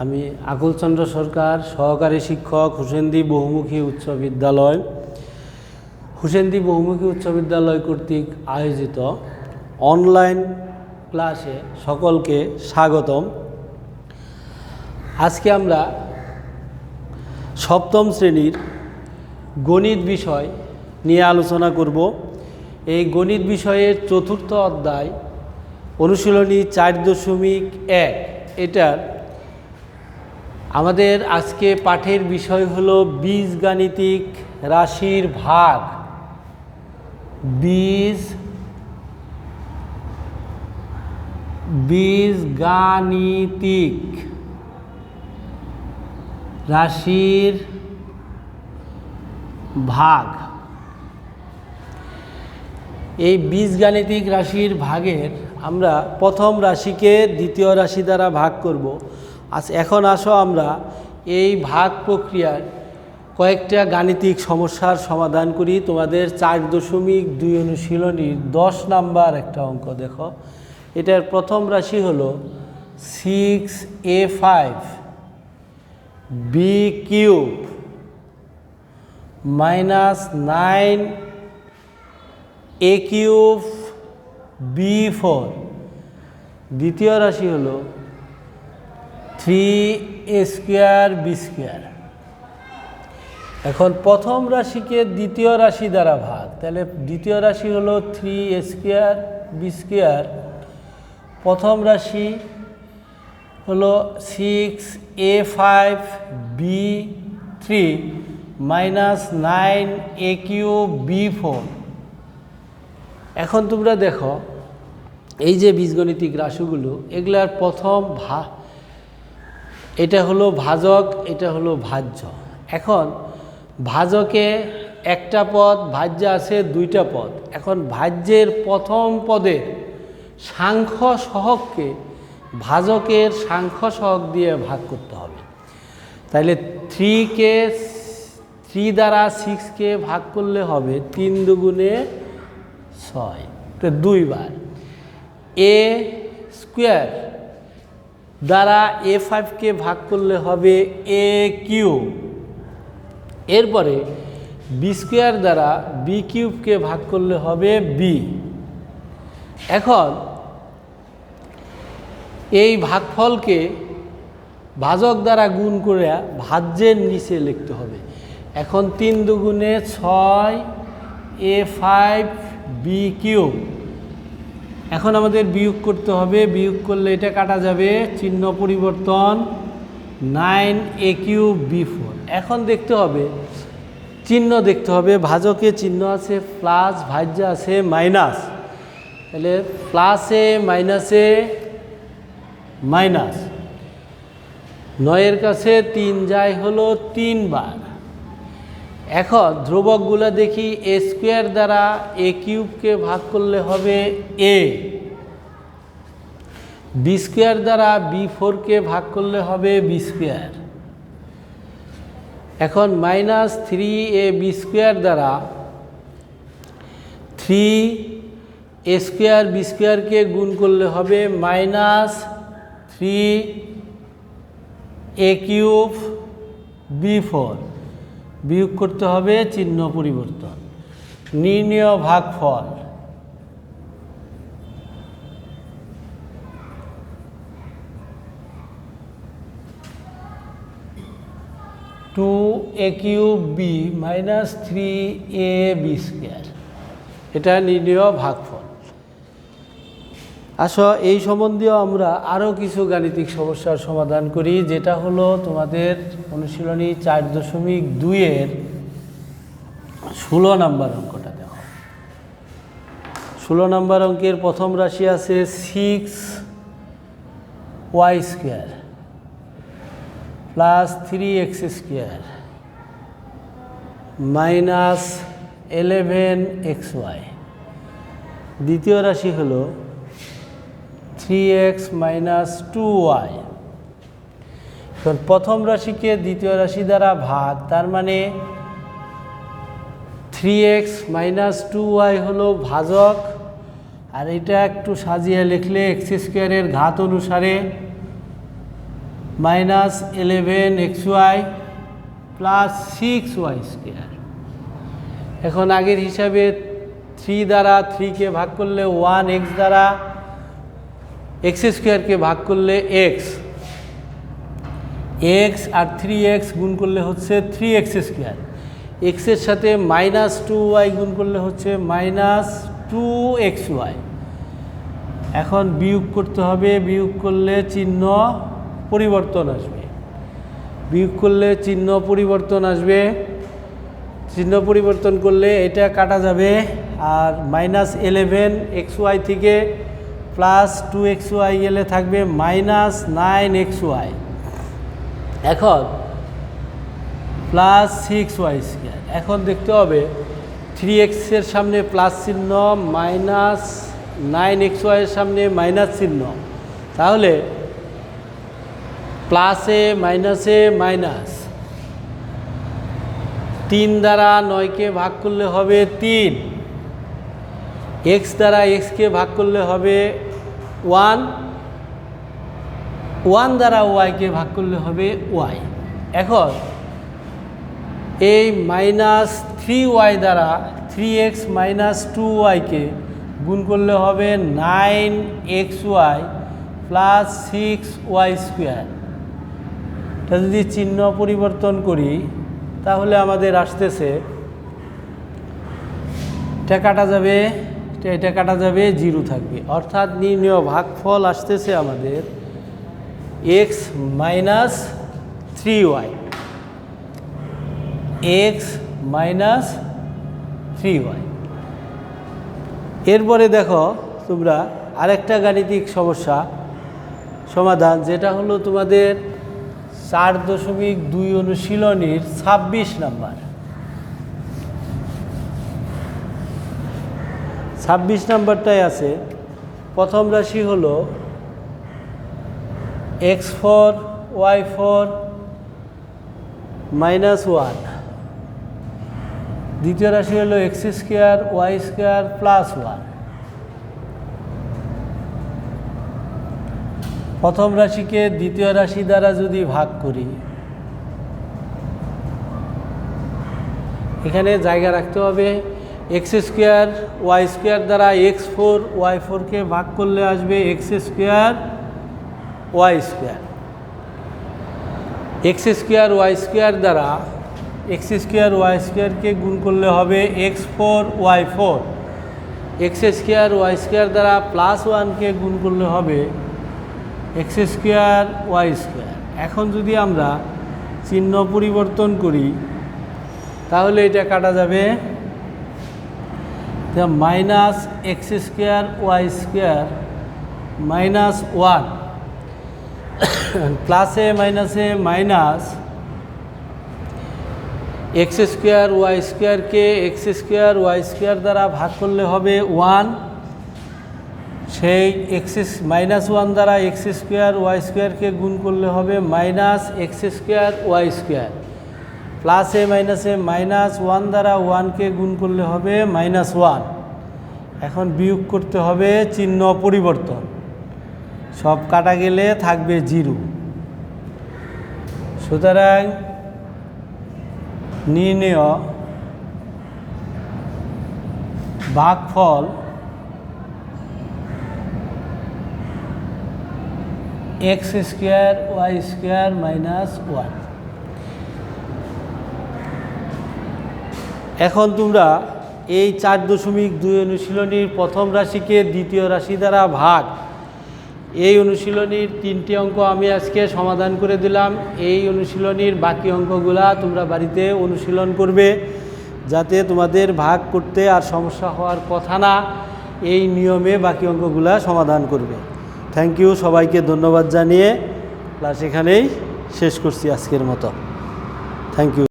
আমি আকুল চন্দ্র সরকার, সহকারী শিক্ষক, হুসেন্দি বহুমুখী উচ্চ বিদ্যালয়। হুসেন্দি বহুমুখী উচ্চ বিদ্যালয় কর্তৃক আয়োজিত অনলাইন ক্লাসে সকলকে স্বাগতম। আজকে আমরা সপ্তম শ্রেণীর গণিত বিষয় নিয়ে আলোচনা করব। এই গণিত বিষয়ের চতুর্থ অধ্যায় অনুশীলনী 4.1 এটার আমাদের আজকে পাঠের বিষয় হলো বীজগাণিতিক রাশির ভাগ। বীজগাণিতিক রাশির ভাগ। এই বীজগাণিতিক রাশির ভাগের আমরা প্রথম রাশিকে দ্বিতীয় রাশি দ্বারা ভাগ করব। এখন আসো আমরা এই ভাগ প্রক্রিয়ার কয়েকটা গাণিতিক সমস্যার সমাধান করি। তোমাদের 4.2 অনুশীলনীর 10 নাম্বার একটা অঙ্ক দেখো। এটার প্রথম রাশি হলো 6a5 b cube minus 9a cube b4। দ্বিতীয় রাশি হলো 3a স্কোয়ার বি স্কোয়ার। এখন প্রথম রাশিকে দ্বিতীয় রাশি দ্বারা ভাগ, তাহলে দ্বিতীয় রাশি হলো 3a স্কোয়ার বি স্কোয়ার। প্রথম রাশি হলো 6a5 b3 minus 9a cube b4। এখন তোমরা দেখো এই যে বীজগণিতিক রাশিগুলো, এগুলার প্রথম এটা হলো ভাজক, এটা হলো ভাজ্য। এখন ভাজকে একটা পদ, ভাজ্যে আছে দুইটা পদ। এখন ভাজ্যের প্রথম পদের সাংখ্য সহগকে ভাজকের সাংখ্য সহগ দিয়ে ভাগ করতে হবে। তাহলে 3 দ্বারা 6কে ভাগ করলে হবে 3 দুগুণে 6, তো 2 বার। এ স্কোয়ার দ্বারা a5কে ভাগ করলে হবে a কিউব। এরপরে বি স্কোয়ার দ্বারা বি কিউবকে ভাগ করলে হবে বি। এখন এই ভাগফলকে ভাজক দ্বারা গুণ করে ভাজ্যের নিচে লিখতে হবে। এখন 3 দুগুণে 6 a5 বি কিউব। এখন আমাদের বিয়োগ করতে হবে, বিয়োগ করলে এটা কাটা যাবে, চিহ্ন পরিবর্তন, 9a কিউব b4। এখন দেখতে হবে, চিহ্ন দেখতে হবে, ভাজকে চিহ্ন আছে প্লাস, ভাজ্য আছে মাইনাস। তাহলে প্লাসে মাইনাসে মাইনাস, 9-এর কাছে 3 যায় হলো 3 বার। এখন ধ্রুবকগুলো দেখি, এ স্কোয়ার দ্বারা এ কিউবকে ভাগ করলে হবে এ, বি স্কোয়ার দ্বারা b4কে ভাগ করলে হবে বি স্কোয়ার। এখন মাইনাস 3a বি স্কোয়ার দ্বারা 3a স্কোয়ার বি স্কোয়ারকে গুণ করলে হবে মাইনাস 3a কিউব b4। বিয়োগ করতে হবে, চিহ্ন পরিবর্তন। নির্ণেয় ভাগফল, two A cube B minus 3ab square. এটা নির্ণেয় ভাগফল। আসো এই সম্বন্ধীয় আমরা আরও কিছু গাণিতিক সমস্যার সমাধান করি, যেটা হলো তোমাদের অনুশীলনী 4.2-এর 16 নাম্বার অঙ্কটা দেখো। 16 নাম্বার অঙ্কের প্রথম রাশি আছে 6y square plus 3x square minus 11xy। দ্বিতীয় রাশি হলো 3x মাইনাস 2y। এখন প্রথম রাশিকে দ্বিতীয় রাশি দ্বারা ভাগ, তার মানে 3x মাইনাস 2y হলো ভাজক, আর এটা একটু সাজিয়ে লিখলে x স্কোয়ারের ঘাত অনুসারে minus 11xy plus 6y square. এখন আগের হিসাবে 3 দ্বারা 3কে ভাগ করলে 1x দ্বারা x স্কোয়ারকে ভাগ করলে x আর 3x গুণ করলে হচ্ছে 3x স্কোয়ার। এক্সের সাথে মাইনাস 2y গুণ করলে হচ্ছে মাইনাস 2xy। এখন বিয়োগ করতে হবে, বিয়োগ করলে চিহ্ন পরিবর্তন আসবে, বিয়োগ করলে চিহ্ন পরিবর্তন আসবে, চিহ্ন পরিবর্তন করলে এটা কাটা যাবে, আর মাইনাস 11xy থেকে প্লাস 2xy গেলে থাকবে মাইনাস 9xy। এখন প্লাস 6y স্কোয়ার। এখন দেখতে হবে 3x এর সামনে প্লাস চিহ্ন, মাইনাস 9xy এর সামনে মাইনাস চিহ্ন, তাহলে প্লাসে মাইনাসে মাইনাস। 3 দ্বারা 9কে ভাগ করলে হবে 3, x দ্বারা xকে ভাগ করলে হবে 1, 1 দ্বারা yকে ভাগ করলে হবে y। এখন এই মাইনাস 3y দ্বারা 3x মাইনাস 2yকে গুণ করলে হবে 9xy প্লাস 6y স্কোয়ার। এটা যদি চিহ্ন পরিবর্তন করি তাহলে আমাদের আসতেছে, এটা কাটা যাবে, এটা কাটা যাবে, 0 থাকবে। অর্থাৎ নির্ণয় ভাগফল আসতেছে আমাদের x minus 3y, x minus 3y। এরপরে দেখো তোমরা আরেকটা গাণিতিক সমস্যা সমাধান, যেটা হলো তোমাদের 4.2 অনুশীলনীর 26 নাম্বার। 26 নাম্বারটাই আছে। প্রথম রাশি হলো x4 y4 মাইনাস 1, দ্বিতীয় রাশি হলো x square y square plus 1। প্রথম রাশিকে দ্বিতীয় রাশি দ্বারা যদি ভাগ করি, এখানে জায়গা রাখতে হবে। x স্কোয়ার y স্কোয়ার দ্বারা x4 y4কে ভাগ করলে আসবে x square y square. x square y square দ্বারা x স্কোয়ার y স্কোয়ারকে গুণ করলে হবে x4 y4। x square y square দ্বারা প্লাস 1কে গুণ করলে হবে x স্কোয়ার y স্কোয়ার। এখন যদি আমরা চিহ্ন পরিবর্তন করি তাহলে এটা কাটা যাবে, minus x square y square minus 1, প্লাসে মাইনাসে মাইনাস, x স্কোয়ার y স্কোয়ারকে x স্কোয়ার y স্কোয়ার দ্বারা ভাগ করলে হবে 1, সেই মাইনাস 1 দ্বারা x স্কোয়ার y স্কোয়ারকে গুণ করলে হবে minus x square y square, প্লাসে মাইনাসে মাইনাস 1 দ্বারা 1কে গুণ করলে হবে মাইনাস 1। এখন বিয়োগ করতে হবে, চিহ্ন পরিবর্তন, সব কাটা গেলে থাকবে 0। সুতরাং নির্ণেয় ভাগফল x square y square minus 1। এখন তোমরা এই 4.2 অনুশীলনীর প্রথম রাশিকে দ্বিতীয় রাশি দ্বারা ভাগ, এই অনুশীলনীর 3টি অঙ্ক আমি আজকে সমাধান করে দিলাম। এই অনুশীলনীর বাকি অঙ্কগুলা তোমরা বাড়িতে অনুশীলন করবে, যাতে তোমাদের ভাগ করতে আর সমস্যা হওয়ার কথা না। এই নিয়মে বাকি অঙ্কগুলা সমাধান করবে। থ্যাংক ইউ, সবাইকে ধন্যবাদ জানিয়ে ক্লাস এখানেই শেষ করছি আজকের মতো। Thank you.